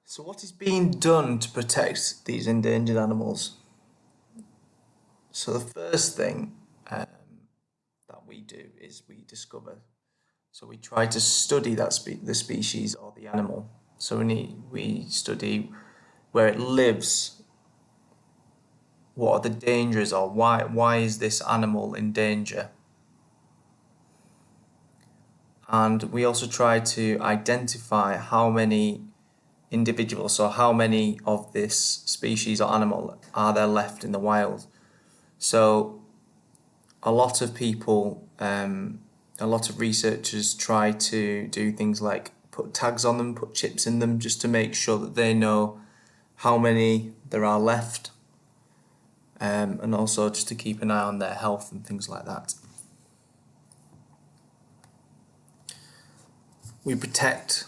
So what is being done to protect these endangered animals? So the first thing that we do is we discover. So we try to study the species or the animal. So we study where it lives, what are the dangers, or why is this animal in danger? And we also try to identify how many individuals, so how many of this species or animal are there left in the wild. So a lot of people, a lot of researchers try to do things like put tags on them, put chips in them, just to make sure that they know how many there are left, and also just to keep an eye on their health and things like that. We protect.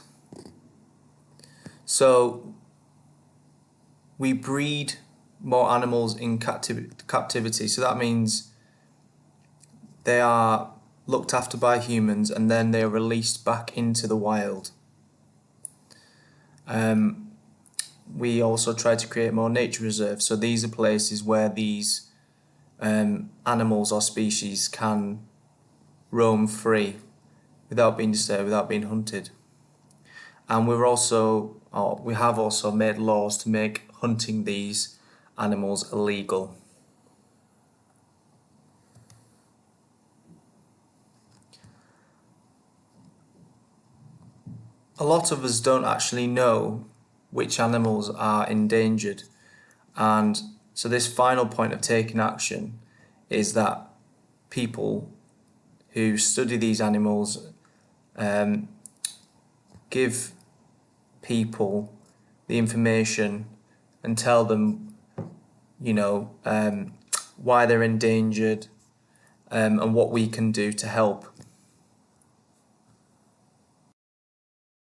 So we breed more animals in captivity. So that means they are looked after by humans and then they are released back into the wild. We also try to create more nature reserves. So these are places where these animals or species can roam free without being disturbed, without being hunted. And we have also made laws to make hunting these animals illegal. A lot of us don't actually know which animals are endangered, and so this final point of taking action is that people who study these animals give people the information and tell them, why they're endangered, and what we can do to help